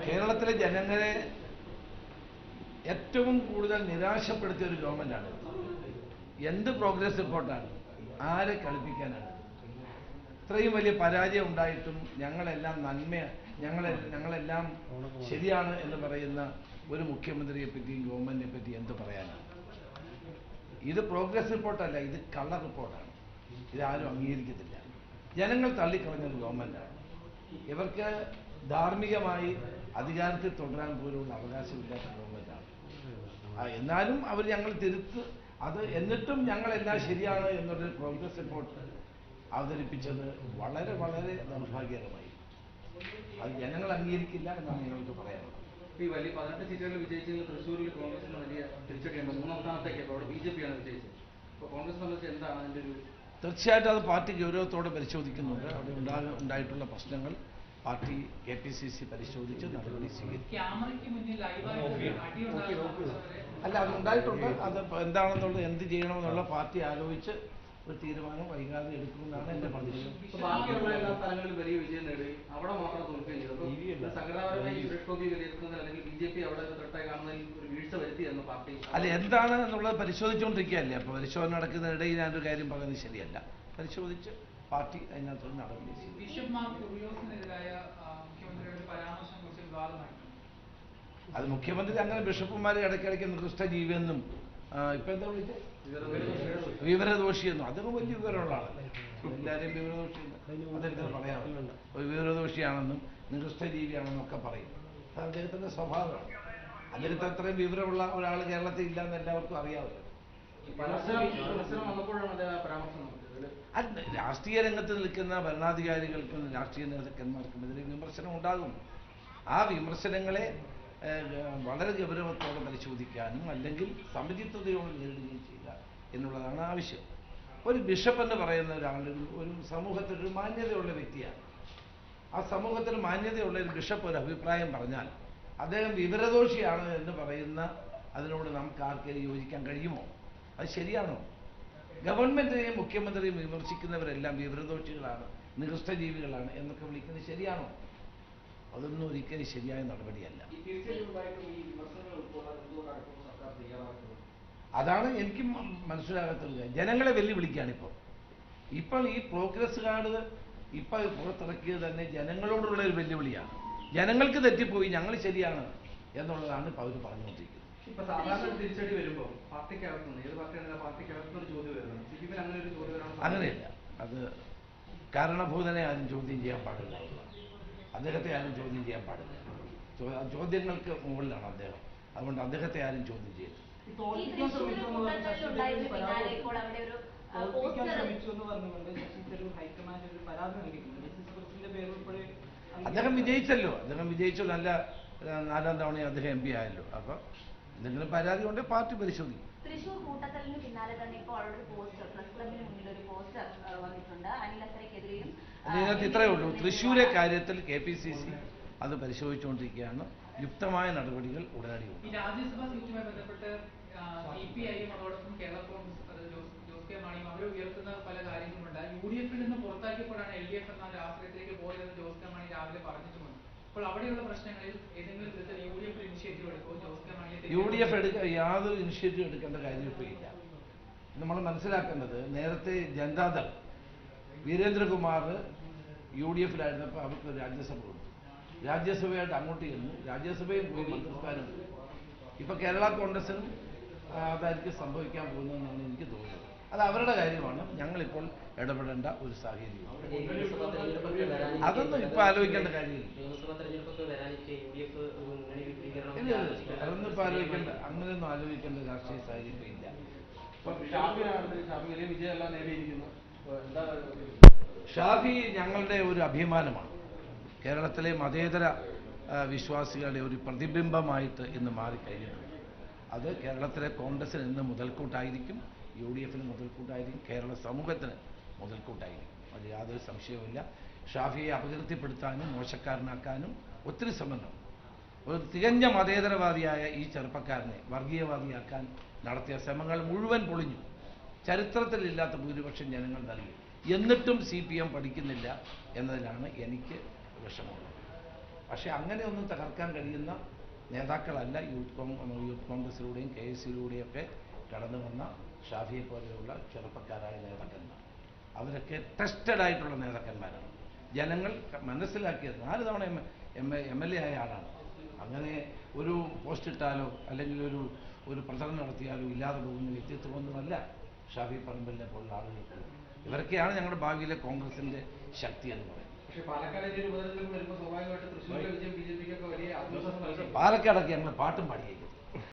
കേരളത്തിലെ ജനങ്ങളെ ഏറ്റവും കൂടുതൽ നിരാശപ്പെടുത്തിയ ഒരു ഗവൺമെൻറ്റാണ്. എന്ത് പ്രോഗ്രസ് റിപ്പോർട്ടാണ്, ആരെ കളിപ്പിക്കാനാണ്? ഇത്രയും വലിയ പരാജയം ഉണ്ടായിട്ടും ഞങ്ങളെല്ലാം ഞങ്ങളെല്ലാം ശരിയാണ് എന്ന് പറയുന്ന ഒരു മുഖ്യമന്ത്രിയെ പറ്റിയും ഗവൺമെൻറ്റിനെ പറ്റി എന്ത് പറയാനാണ്? ഇത് പ്രോഗ്രസ് റിപ്പോർട്ടല്ല, ഇത് കള്ള റിപ്പോർട്ടാണ്. ഇതാരും അംഗീകരിക്കത്തില്ല. ജനങ്ങൾ തള്ളിക്കളഞ്ഞൊരു ഗവൺമെൻറ്റാണ്. ഇവർക്ക് ധാർമ്മികമായി അധികാരത്തിൽ തുടരാൻ പോലുള്ള അവകാശമില്ലാത്ത ഗവൺമെൻറ്റാണ്. എന്നാലും അവർ ഞങ്ങൾ അത് എന്നിട്ടും ഞങ്ങളെല്ലാം ശരിയാണ് എന്നൊരു പ്രോഗ്രസ് റിപ്പോർട്ട് അവതരിപ്പിച്ചത് വളരെ വളരെ നിർഭാഗ്യകരമായി. അത് ജനങ്ങൾ അംഗീകരിക്കില്ല എന്നാണ് ഞങ്ങൾക്ക് പറയാനുള്ളത്. ഈ വലിയ 18 സീറ്റുകളിൽ വിജയിച്ചെങ്കിൽ തൃശ്ശൂരിൽ കോൺഗ്രസിന് വലിയ തിരിച്ചടിയുണ്ട്. 3ാം സ്ഥാനത്തേക്ക് അവിടെ BJP ആണ് വിജയിച്ചത്. അപ്പോൾ കോൺഗ്രസ് സംബന്ധിച്ച് എന്താണ് അതിൻ്റെ ഒരു? തീർച്ചയായിട്ടും അത് പാർട്ടി ഗൗരവത്തോടെ പരിശോധിക്കുന്നുണ്ട്. അവിടെ ഉണ്ടായിട്ടുള്ള പ്രശ്നങ്ങൾ പാർട്ടി KPCC പരിശോധിച്ച് നടപടി സ്വീകരിക്കും. അല്ല, അതുണ്ടായിട്ടുണ്ട്. അത് എന്താണെന്നുള്ളത്, എന്ത് ചെയ്യണമെന്നുള്ള പാർട്ടി ആലോചിച്ച് ഒരു തീരുമാനം വൈകാതെ എടുക്കുമെന്നാണ് എൻ്റെ പ്രതീക്ഷ. ബാക്കിയുള്ള എല്ലാ സ്ഥലങ്ങളിലും വലിയ വിജയം നേടി, അവിടെ മാത്രം തോൽക്കുകയും ചെയ്തു. സംഘടനാപരമായി സുരേഷ് ഗോപി വിലയിരുത്തുന്നതിൽ അല്ലെങ്കിൽ BJP അവിടെ തൊട്ടായി കാണുന്നതിൽ ഒരു വീഴ്ച വരുത്തിയെന്ന് പാർട്ടി അല്ല, എന്താണ് എന്നുള്ളത് പരിശോധിച്ചുകൊണ്ടിരിക്കുകയല്ലേ. അപ്പോൾ പരിശോധന നടക്കുന്നതിനിടയിൽ ഞാനൊരു കാര്യം പറയുന്നത് ശരിയല്ല. പരിശോധിച്ച് പാർട്ടി അതിനകത്ത് നടപടി സ്വീകരിക്കും. അത് മുഖ്യമന്ത്രി അങ്ങനെ ബിഷപ്പുമാരെ ഇടയ്ക്കിടയ്ക്ക് നിർദ്ദിഷ്ട ജീവിയെന്നും ഇപ്പം എന്താ വിളിച്ചത് വിവരദോഷിയെന്നും, അദ്ദേഹം വലിയ വിവരമുള്ള ആളല്ലേ. എല്ലാവരെയും വിവരദോഷിയെന്ന് അദ്ദേഹത്തിന് പറയാറുണ്ട്. വിവരദോഷിയാണെന്നും നിർദ്ദിഷ്ട ജീവിയാണെന്നും ഒക്കെ പറയും. അത് അദ്ദേഹത്തിൻ്റെ സ്വഭാവമാണ്. അദ്ദേഹത്തെ അത്രയും വിവരമുള്ള ഒരാൾ കേരളത്തിൽ ഇല്ലയെന്ന് എല്ലാവർക്കും അറിയാമല്ലോ. രാഷ്ട്രീയ രംഗത്ത് നിൽക്കുന്ന ഭരണാധികാരികൾക്കും രാഷ്ട്രീയ നേതാക്കന്മാർക്കും ഇതിൽ വിമർശനം ഉണ്ടാകും. ആ വിമർശനങ്ങളെ വളരെ ഗൗരവത്തോടെ പരിശോധിക്കാനും അല്ലെങ്കിൽ സമചിത്തതയോടെ നേരിടുകയും ചെയ്യുക എന്നുള്ളതാണ് ആവശ്യം. ഒരു ബിഷപ്പ് എന്ന് പറയുന്ന ഒരാൾ ഒരു സമൂഹത്തിൽ ഒരു മാന്യതയുള്ള വ്യക്തിയാണ്. ആ സമൂഹത്തിൽ മാന്യതയുള്ള ഒരു ബിഷപ്പ് ഒരു അഭിപ്രായം പറഞ്ഞാൽ അദ്ദേഹം വിവരദോഷിയാണ് എന്ന് പറയുന്ന അതിനോട് നമുക്ക് ആർക്കെങ്കിലും യോജിക്കാൻ കഴിയുമോ? അത് ശരിയാണോ? ഗവൺമെൻറ്റിനെയും മുഖ്യമന്ത്രിയെയും വിമർശിക്കുന്നവരെല്ലാം വിവരദോഷികളാണ്, നികൃഷ്ടജീവികളാണ് എന്നൊക്കെ വിളിക്കുന്നത് ശരിയാണോ? അതൊന്നും ഒരിക്കലും ശരിയായ നടപടിയല്ല. അതാണ് എനിക്ക് മനസ്സിലാകാത്തത്. ജനങ്ങളെ വെല്ലുവിളിക്കുകയാണ് ഇപ്പോൾ ഈ പ്രോഗ്രസ് കാർഡ് ഇപ്പോൾ പുറത്തിറക്കിയത് തന്നെ ജനങ്ങളോടുള്ള ഒരു വെല്ലുവിളിയാണ്. ജനങ്ങൾക്ക് തെറ്റിപ്പോയി, ഞങ്ങൾ ശരിയാണ് എന്നുള്ളതാണ് ഇപ്പോൾ അവർ പറഞ്ഞുകൊണ്ടിരിക്കുന്നത്. ഇപ്പൊ സാധാരണ തിരിച്ചടി വരുമ്പോൾ പാർട്ടിക്കകത്തുനിന്ന് ഏത് പാർട്ടിയാണെങ്കിലും പാർട്ടിക്കകത്തുനിന്ന് ഒരു ചോദ്യം വരുന്നത് CPM അങ്ങനെ ഒരു ചോദ്യം വരാൻ അങ്ങനെയല്ല. അത് കാരണഭൂതനെ ആരും ചോദ്യം ചെയ്യാൻ പാടില്ല. അദ്ദേഹത്തെ ആരും ചോദ്യം ചെയ്യാൻ പാടില്ല. ചോദ്യങ്ങൾക്ക് മുകളിലാണ് അദ്ദേഹം. അതുകൊണ്ട് അദ്ദേഹത്തെ ആരും ചോദ്യം ചെയ്തു. അദ്ദേഹം വിജയിച്ചല്ലോ. നല്ല 4ാം തവണയും അദ്ദേഹം MP ആയല്ലോ. അപ്പോൾ എന്തെങ്കിലും പരാതി കൊണ്ട് പാർട്ടി പരിശോധിക്കും. തൃശൂർ കൂട്ടത്തലിന് പിന്നാലെ തന്നെ ഇപ്പോൾ അവിടെ ഒരു പോസ്റ്റർ, പ്രസ് ക്ലബിന് മുന്നിൽ ഒരു പോസ്റ്റർ വന്നിട്ടുണ്ട്. അനിലത്തരയ്ക്കെതിരെയും ഇതിനകത്ത് ഇത്രയേ ഉള്ളൂ. തൃശ്ശൂരെ കാര്യത്തിൽ KPCC അത് പരിശോധിച്ചുകൊണ്ടിരിക്കുകയാണ്. യുക്തമായ നടപടികൾ ഉടനടി ഉണ്ട്. രാജ്യസഭാ സീറ്റുമായി ബന്ധപ്പെട്ട് CPIയും അതോടൊപ്പം കേരള കോൺഗ്രസ് ജോസ് കെ മാണിയും അവർ ഉയർത്തുന്ന പല കാര്യങ്ങളുമുണ്ട്. UDF-ൽ നിന്ന് പുറത്താക്കിയപ്പോഴാണ് LDF എന്ന രാഷ്ട്രീയത്തിലേക്ക് പോയതെന്ന് ജോസ് കെ മാണി രാവിലെ പറഞ്ഞിട്ടുമുണ്ട്. അപ്പോൾ അവിടെയുള്ള പ്രശ്നങ്ങളിൽ ഏതെങ്കിലും വിധത്തിൽ UDF ഇനിഷ്യേറ്റീവ് എടുക്കുമോ? ജോസ് കെ മാണിയെ UDF യാതൊരു ഇനിഷ്യേറ്റീവ് എടുക്കേണ്ട കാര്യം ഇപ്പോൾ ഇല്ല. നമ്മൾ മനസ്സിലാക്കേണ്ടത്, നേരത്തെ ജനതാദൾ വീരേന്ദ്രകുമാർ UDF-ലായിരുന്നപ്പോൾ അവർക്ക് രാജ്യസഭ കൊടുത്തു. രാജ്യസഭയായിട്ട് അങ്ങോട്ട് ചെന്നു, രാജ്യസഭയിൽ പോയി മന്ത്രിസ്ഥാനം. ഇപ്പോൾ കേരള കോൺഗ്രസിനും അതായിരിക്കും സംഭവിക്കാൻ പോകുന്നതെന്നാണ് എനിക്ക് തോന്നുന്നത്. അത് അവരുടെ കാര്യമാണ്. ഞങ്ങളിപ്പോൾ ഇടപെടേണ്ട ഒരു സാഹചര്യം. അതൊന്നും ഇപ്പോൾ ആലോചിക്കേണ്ട കാര്യമില്ല. അതൊന്നും ഇപ്പോൾ ആലോചിക്കേണ്ട, അങ്ങനെയൊന്നും ആലോചിക്കേണ്ട രാഷ്ട്രീയ സാഹചര്യം ഇല്ല. ഷാഫി ഞങ്ങളുടെ ഒരു അഭിമാനമാണ്. കേരളത്തിലെ മതേതര വിശ്വാസികളുടെ ഒരു പ്രതിബിംബമായിട്ട് ഇന്ന് മാറിക്കഴിഞ്ഞിട്ടുണ്ട്. അത് കേരളത്തിലെ കോൺഗ്രസിന് ഇന്ന് മുതൽക്കൂട്ടായിരിക്കും, UDF-ന് മുതൽക്കൂട്ടായിരിക്കും, കേരള സമൂഹത്തിന് മുതൽക്കൂട്ടായിരിക്കും. അത് യാതൊരു സംശയവുമില്ല. ഷാഫിയെ അപകീർത്തിപ്പെടുത്താനും മോശക്കാരനാക്കാനും ഒത്തിരി ശ്രമങ്ങൾ. ഒരു തികഞ്ഞ മതേതരവാദിയായ ഈ ചെറുപ്പക്കാരനെ വർഗീയവാദിയാക്കാൻ നടത്തിയ ശ്രമങ്ങൾ മുഴുവൻ പൊളിഞ്ഞു. ചരിത്രത്തിലില്ലാത്ത ഭൂരിപക്ഷം ജനങ്ങൾ നൽകി. എന്നിട്ടും CPM പഠിക്കുന്നില്ല എന്നതിലാണ് എനിക്ക് വിഷമമുള്ളത്. പക്ഷേ അങ്ങനെയൊന്നും തകർക്കാൻ കഴിയുന്ന നേതാക്കളല്ല യൂത്ത് കോൺഗ്രസിലൂടെയും KSUലൂടെയും ഒക്കെ കടന്നു വന്ന ഷാഫിയെ പോലെയുള്ള ചെറുപ്പക്കാരായ നേതാക്കന്മാർ. അവരൊക്കെ ടെസ്റ്റഡ് ആയിട്ടുള്ള നേതാക്കന്മാരാണ്. ജനങ്ങൾ മനസ്സിലാക്കിയത് 4 തവണ MLA ആയ ആളാണ്. അങ്ങനെ ഒരു പോസ്റ്റ് ഇട്ടാലോ അല്ലെങ്കിൽ ഒരു പ്രചരണം നടത്തിയാലോ ഇല്ലാതെ പോകുന്ന വ്യക്തിത്വമൊന്നുമല്ല ഷാഫി പറമ്പിലിനെ പോലുള്ള ആളുകൾക്ക്. ഇവരൊക്കെയാണ് ഞങ്ങളുടെ ഭാവിയിലെ കോൺഗ്രസിന്റെ ശക്തി എന്ന് പറയുന്നത്. പക്ഷേ പാലക്കാട് ഒരു ഉപതെരഞ്ഞെടുപ്പ് വരുമ്പോൾ സ്വാഭാവികമായിട്ട് തൃശ്ശൂരിലെ വിജയം BJP ക്കൊക്കെ വലിയ ആത്മവിശ്വാസം നൽകി. പാലക്കാടൊക്കെ ഞങ്ങൾ പാട്ടും പാടിയേക്കും.